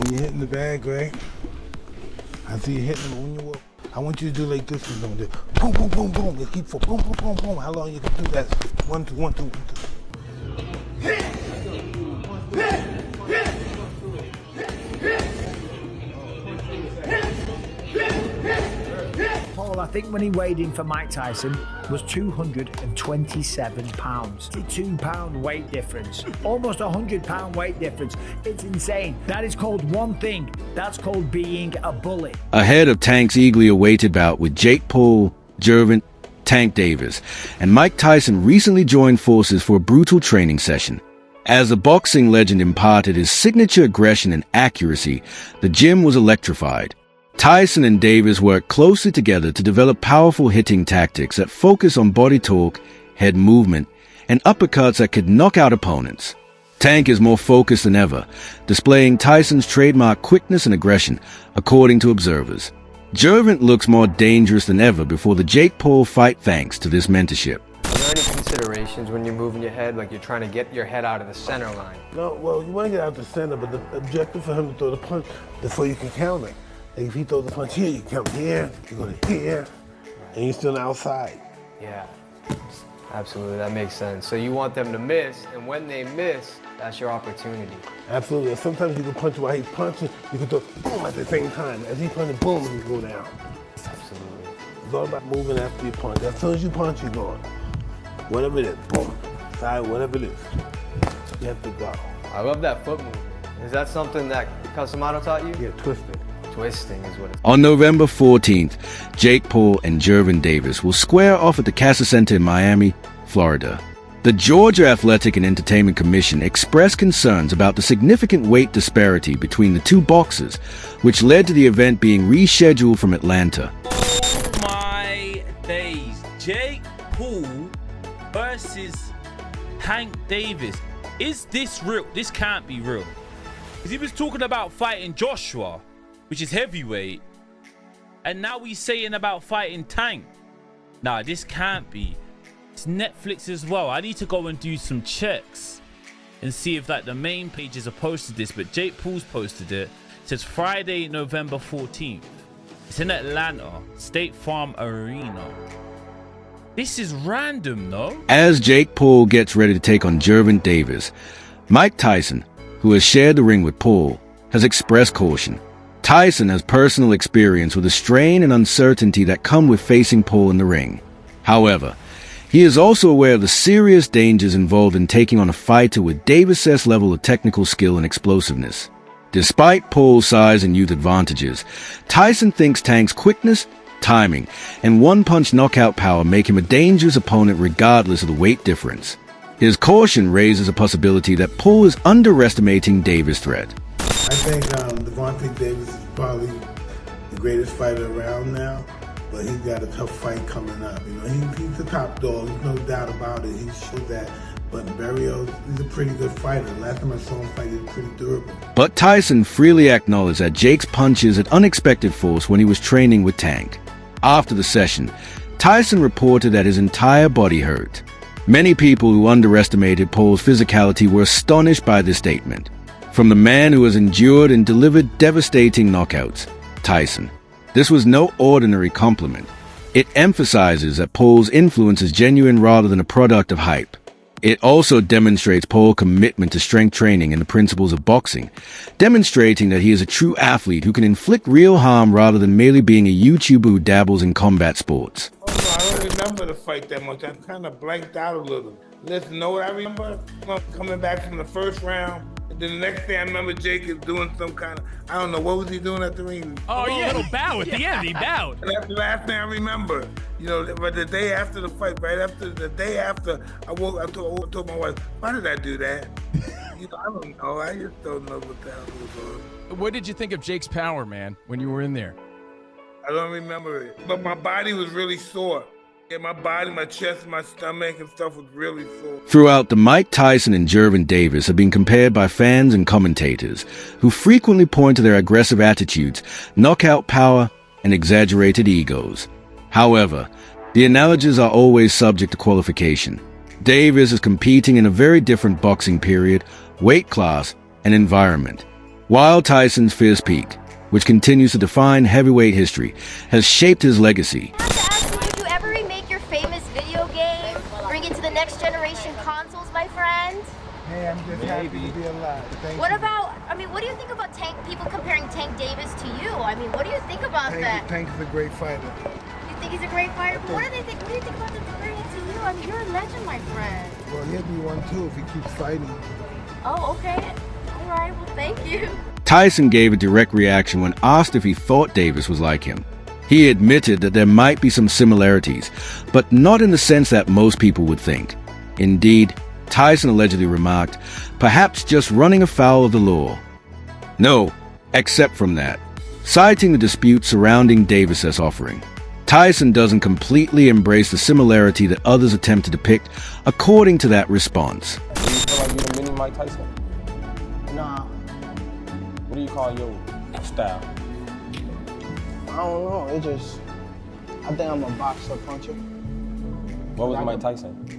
when you're hitting the bag, right? I see you hitting them when you walk. I want you to do like this. Boom, boom, boom, boom. You keep for boom, boom, boom, boom. How long you can do that? 1, 2, 1, 2, 1, 2. Paul, I think when he weighed in for Mike Tyson was 227 pounds. 52-pound weight difference. Almost a 100-pound weight difference. It's insane. That is called one thing. That's called being a bully. Ahead of Tank's eagerly awaited bout with Jake Paul, Gervonta, Tank Davis, and Mike Tyson recently joined forces for a brutal training session. As the boxing legend imparted his signature aggression and accuracy, the gym was electrified. Tyson and Davis worked closely together to develop powerful hitting tactics that focus on body torque, head movement, and uppercuts that could knock out opponents. Tank is more focused than ever, displaying Tyson's trademark quickness and aggression, according to observers. Gervonta looks more dangerous than ever before the Jake Paul fight thanks to this mentorship. Are there any considerations when you're moving your head, like you're trying to get your head out of the center line? No, well, you want to get out the center, but the objective for him to throw the punch before you can counter. Like if he throws the punch here, you come here, you go to here, and you're still on the outside. Yeah, absolutely, that makes sense. So you want them to miss, and when they miss, that's your opportunity. Absolutely. Sometimes you can punch while he's punching, you can throw boom at the same time. As he punches, boom, he go down. Absolutely. It's all about moving after you punch. As soon as you punch, you're going. Whatever it is, boom, side, whatever it is, you have to go. I love that foot movement. Is that something that Casamano taught you? Yeah, twisting. Twisting is what it's On November 14th, Jake Paul and Gervonta Davis will square off at the Casa Center in Miami, Florida. The Georgia Athletic and Entertainment Commission expressed concerns about the significant weight disparity between the two boxers, which led to the event being rescheduled from Atlanta. Oh my days. Jake Paul versus Tank Davis. Is this real? This can't be real. Because he was talking about fighting Joshua, which is heavyweight, and now he's saying about fighting Tank. Nah, this can't be. It's Netflix as well. I need to go and do some checks and see if like the main pages have posted this, but Jake Paul's posted it. It says Friday, November 14th. It's in Atlanta, State Farm Arena. This is random, no? As Jake Paul gets ready to take on Gervonta Davis, Mike Tyson, who has shared the ring with Paul, has expressed caution. Tyson has personal experience with the strain and uncertainty that come with facing Paul in the ring. However, he is also aware of the serious dangers involved in taking on a fighter with Davis' level of technical skill and explosiveness. Despite Paul's size and youth advantages, Tyson thinks Tank's quickness, timing, and one-punch knockout power make him a dangerous opponent regardless of the weight difference. His caution raises a possibility that Paul is underestimating Davis' threat. I think Gervonta Davis is probably the greatest fighter around now, but he's got a tough fight coming up. You know, he's the top dog. There's no doubt about it. He showed that. But Barrios, he's a pretty good fighter. Last time I saw him fight, he was pretty durable. But Tyson freely acknowledged that Jake's punches had unexpected force when he was training with Tank. After the session, Tyson reported that his entire body hurt. Many people who underestimated Paul's physicality were astonished by this statement. From the man who has endured and delivered devastating knockouts, Tyson. This was no ordinary compliment. It emphasizes that Paul's influence is genuine rather than a product of hype. It also demonstrates Paul's commitment to strength training and the principles of boxing, demonstrating that he is a true athlete who can inflict real harm rather than merely being a YouTuber who dabbles in combat sports. Oh, no, I don't remember the fight that much. I kind of blanked out a little. Listen, know what I remember? Coming back from the first round. And then the next day I remember Jake is doing some kind of, I don't know, what was he doing at the ring? Oh, yeah, a little bow at the end, he bowed. And that's the last thing I remember. You know, but the day after the fight, the day after, I told my wife, why did I do that? You know, I don't know. I just don't know what the hell was on. What did you think of Jake's power, man, when you were in there? I don't remember it. But my body was really sore. Yeah, my body, my chest, my stomach and stuff was really sore. Throughout, the Mike Tyson and Gervonta Davis have been compared by fans and commentators, who frequently point to their aggressive attitudes, knockout power, and exaggerated egos. However, the analogies are always subject to qualification. Davis is competing in a very different boxing period, weight class, and environment. While Tyson's fierce peak, which continues to define heavyweight history, has shaped his legacy, I have to ask you, would you ever remake your famous video game? Bring it to the next generation consoles, my friend? Hey, I'm just happy to be alive. Thank What you. about, I mean, what do you think about people comparing Tank Davis to you? I mean, what do you think about that? Tank is a great fighter. You think he's a great fighter? But what do they think? What do you think about them comparing it to you? I mean, you're a legend, my friend. Well, he'll be one too if he keeps fighting. Oh, okay. All right, well, thank you. Tyson gave a direct reaction when asked if he thought Davis was like him. He admitted that there might be some similarities, but not in the sense that most people would think. Indeed, Tyson allegedly remarked, perhaps just running afoul of the law. No, except from that. Citing the dispute surrounding Davis' offering, Tyson doesn't completely embrace the similarity that others attempt to depict, according to that response. Do you feel like you're the mini Mike Tyson? Nah, What do you call your style? I don't know. It just, I think I'm a boxer puncher. What was Mike Tyson?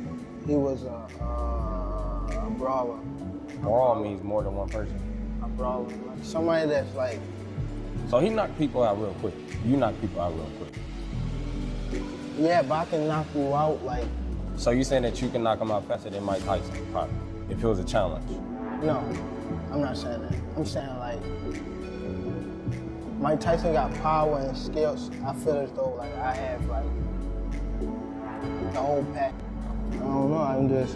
He was a brawler. Brawl means more than one person. A brawler. Like somebody that's like, So he knocked people out real quick. You knock people out real quick. yeah, but I can knock you out like, So you saying that you can knock him out faster than Mike Tyson, probably, if it was a challenge? no, I'm not saying that. I'm saying like, Mike Tyson got power and skills. I feel as though like I have like the whole pack. I don't know,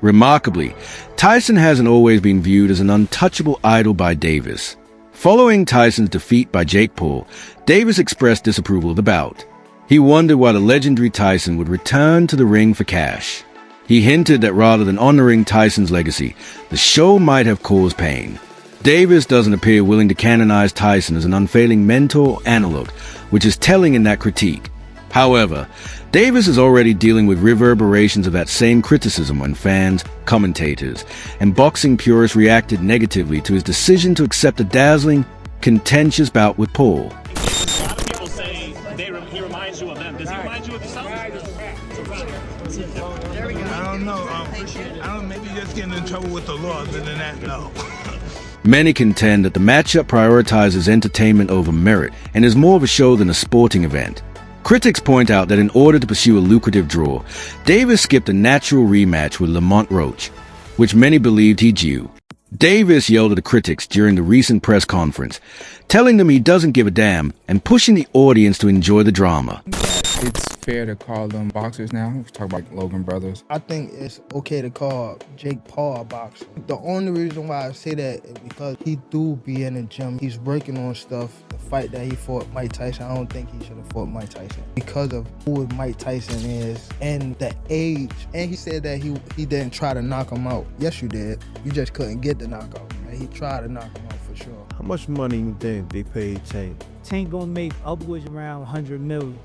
Remarkably, Tyson hasn't always been viewed as an untouchable idol by Davis. Following Tyson's defeat by Jake Paul, Davis expressed disapproval of the bout. He wondered why the legendary Tyson would return to the ring for cash. He hinted that rather than honoring Tyson's legacy, the show might have caused pain. Davis doesn't appear willing to canonize Tyson as an unfailing mentor or analog, which is telling in that critique. However, Davis is already dealing with reverberations of that same criticism when fans, commentators, and boxing purists reacted negatively to his decision to accept a dazzling, contentious bout with Paul. A lot of people say he reminds you of them. Does he remind you of yourself? I don't know. Maybe just getting in trouble with the law. Other than that, no. Many contend that the matchup prioritizes entertainment over merit and is more of a show than a sporting event. Critics point out that in order to pursue a lucrative draw, Davis skipped a natural rematch with Lamont Roach, which many believed he'd due. Davis yelled at the critics during the recent press conference, telling them he doesn't give a damn and pushing the audience to enjoy the drama. It's fair to call them boxers now. We talk about Logan Brothers. I think it's okay to call Jake Paul a boxer. The only reason why I say that is because he do be in the gym. He's working on stuff. The fight that he fought Mike Tyson, I don't think he should have fought Mike Tyson because of who Mike Tyson is and the age. And he said that he didn't try to knock him out. Yes, you did. You just couldn't get the knockout. He tried to knock him out for sure. How much money you think they paid Tank? Tank gonna make upwards around 100 million.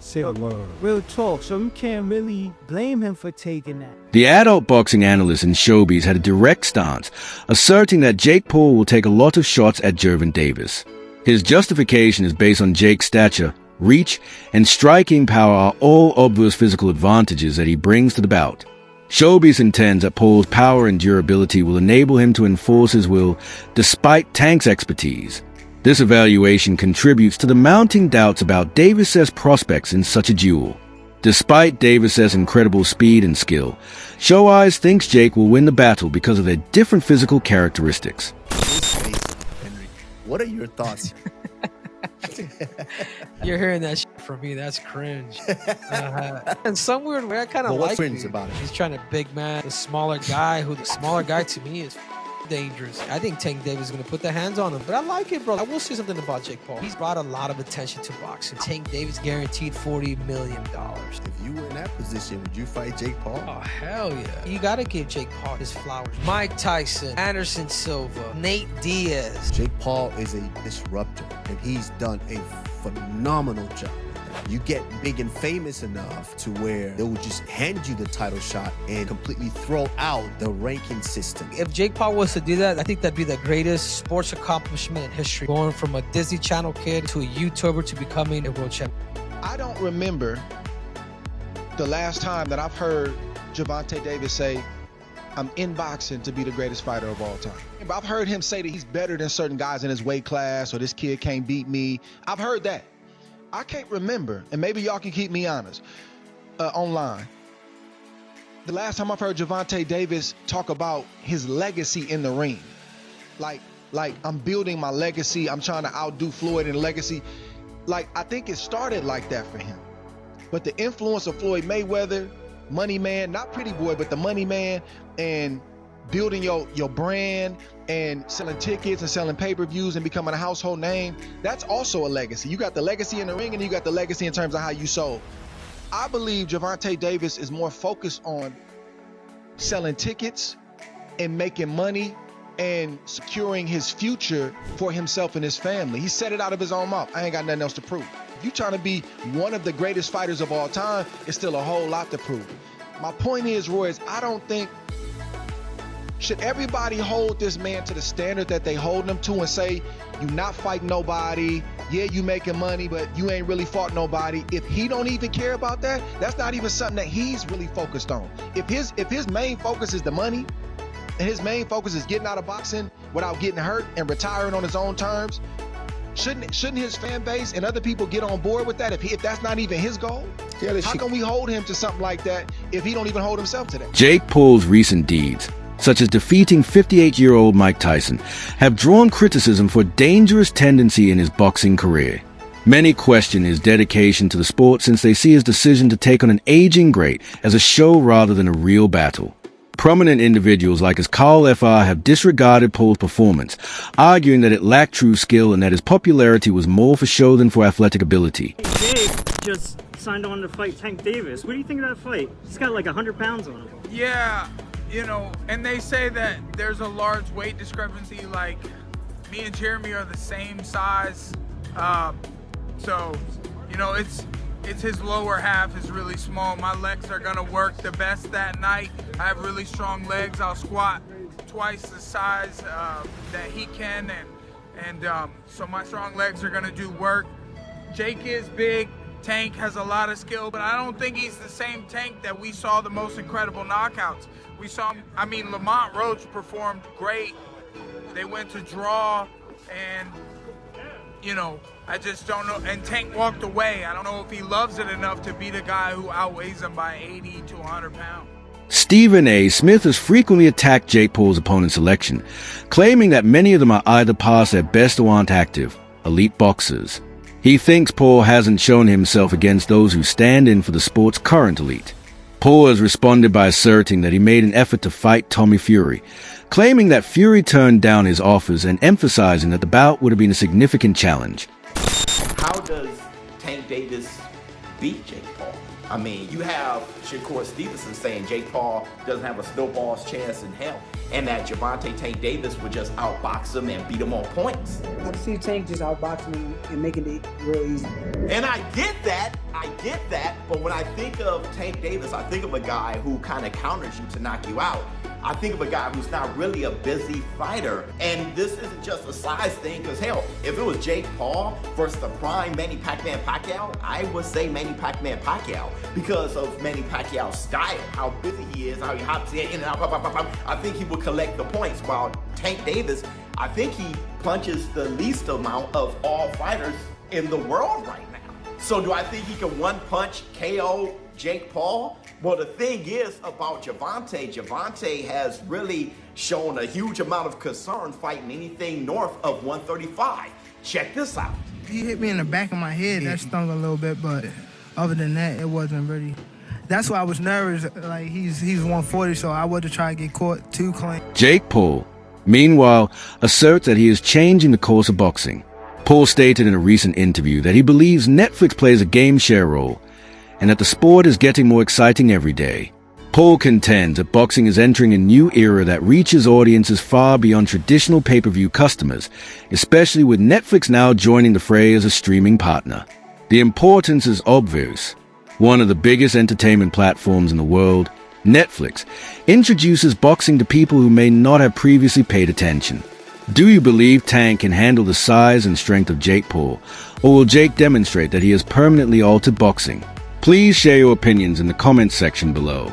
Real talk, so you can't really blame him for taking that. The adult boxing analyst in showbiz had a direct stance, asserting that Jake Paul will take a lot of shots at Gervonta. His justification is based on Jake's stature, reach, and striking power are all obvious physical advantages that he brings to the bout. Showbiz intends that Paul's power and durability will enable him to enforce his will despite Tank's expertise. This evaluation contributes to the mounting doubts about Davis' prospects in such a duel. Despite Davis' incredible speed and skill, Show Eyes thinks Jake will win the battle because of their different physical characteristics. Henry, what are your thoughts? You're hearing that shit from me. That's cringe. And some weird way, I kind of like cringe about it? He's trying to big man the smaller guy, who the smaller guy to me is dangerous. I think Tank Davis is going to put the hands on him, but I like it, bro. I will say something about Jake Paul. He's brought a lot of attention to boxing. Tank Davis guaranteed $40 million. If you were in that position, would you fight Jake Paul? Oh, hell yeah. You got to give Jake Paul his flowers. Mike Tyson, Anderson Silva, Nate Diaz. Jake Paul is a disruptor, and he's done a phenomenal job. You get big and famous enough to where they will just hand you the title shot and completely throw out the ranking system. If Jake Paul was to do that, I think that'd be the greatest sports accomplishment in history. Going from a Disney Channel kid to a YouTuber to becoming a world champion. I don't remember the last time that I've heard Gervonta Davis say, I'm in boxing to be the greatest fighter of all time. I've heard him say that he's better than certain guys in his weight class, or this kid can't beat me. I've heard that. I can't remember, and maybe y'all can keep me honest, online. The last time I've heard Gervonta Davis talk about his legacy in the ring. Like I'm building my legacy. I'm trying to outdo Floyd in legacy. Like, I think it started like that for him. But the influence of Floyd Mayweather, Money Man, not Pretty Boy, but the Money Man, and building your brand and selling tickets and selling pay-per-views and becoming a household name, that's also a legacy. You got the legacy in the ring, and you got the legacy in terms of how you sold. I believe Gervonta Davis is more focused on selling tickets and making money and securing his future for himself and his family. He said it out of his own mouth. I ain't got nothing else to prove. If you're trying to be one of the greatest fighters of all time, it's still a whole lot to prove. My point is, Roy, I don't think, should everybody hold this man to the standard that they hold him to and say, you not fighting nobody, yeah, you making money, but you ain't really fought nobody. If he don't even care about that, that's not even something that he's really focused on. If his main focus is the money, and his main focus is getting out of boxing without getting hurt and retiring on his own terms, shouldn't his fan base and other people get on board with that if that's not even his goal? How can we hold him to something like that if he don't even hold himself to that? Jake Paul's recent deeds, such as defeating 58-year-old Mike Tyson, have drawn criticism for a dangerous tendency in his boxing career. Many question his dedication to the sport since they see his decision to take on an aging great as a show rather than a real battle. Prominent individuals like his Carl Fr. have disregarded Paul's performance, arguing that it lacked true skill and that his popularity was more for show than for athletic ability. Jake just signed on to fight Tank Davis. What do you think of that fight? He's got like 100 pounds on him. Yeah, you know, and they say that there's a large weight discrepancy. Like, me and Jeremy are the same size. So, you know, it's his lower half is really small. My legs are gonna work the best that night. I have really strong legs. I'll squat twice the size that he can, and so my strong legs are gonna do work. Jake is big. Tank has a lot of skill, but I don't think he's the same Tank that we saw the most incredible knockouts. We saw, I mean, Lamont Roach performed great. They went to draw, and you know, I just don't know. And Tank walked away. I don't know if he loves it enough to beat a guy who outweighs him by 80 to 100 pounds. Stephen A. Smith has frequently attacked Jake Paul's opponent selection, claiming that many of them are either past their best or aren't active, elite boxers. He thinks Paul hasn't shown himself against those who stand in for the sport's current elite. Paul has responded by asserting that he made an effort to fight Tommy Fury, claiming that Fury turned down his offers and emphasizing that the bout would have been a significant challenge. How does Tank Davis beat Jake Paul? I mean, you have Shakur Stevenson saying Jake Paul doesn't have a snowball's chance in hell, and that Gervonta Tank Davis would just outbox him and beat him on points. I can see Tank just outboxing him and making it real easy. And I get that, but when I think of Tank Davis, I think of a guy who kind of counters you to knock you out. I think of a guy who's not really a busy fighter. And this isn't just a size thing, because hell, if it was Jake Paul versus the prime Manny Pacquiao, I would say Manny Pacquiao because of Manny Pacquiao's style, how busy he is, how he hops in and out, I think he would collect the points. While Tank Davis, I think he punches the least amount of all fighters in the world right now. So do I think he can one punch KO Jake Paul? Well, the thing is about Gervonta has really shown a huge amount of concern fighting anything north of 135. Check this out. He hit me in the back of my head. That stung a little bit, but other than that, it wasn't really. That's why I was nervous. Like, he's 140, so I wasn't trying to get caught too clean. Jake Paul, meanwhile, asserts that he is changing the course of boxing. Paul stated in a recent interview that he believes Netflix plays a game share role, and that the sport is getting more exciting every day. Paul contends that boxing is entering a new era that reaches audiences far beyond traditional pay-per-view customers, especially with Netflix now joining the fray as a streaming partner. The importance is obvious. One of the biggest entertainment platforms in the world, Netflix, introduces boxing to people who may not have previously paid attention. Do you believe Tank can handle the size and strength of Jake Paul, or will Jake demonstrate that he has permanently altered boxing? Please share your opinions in the comments section below.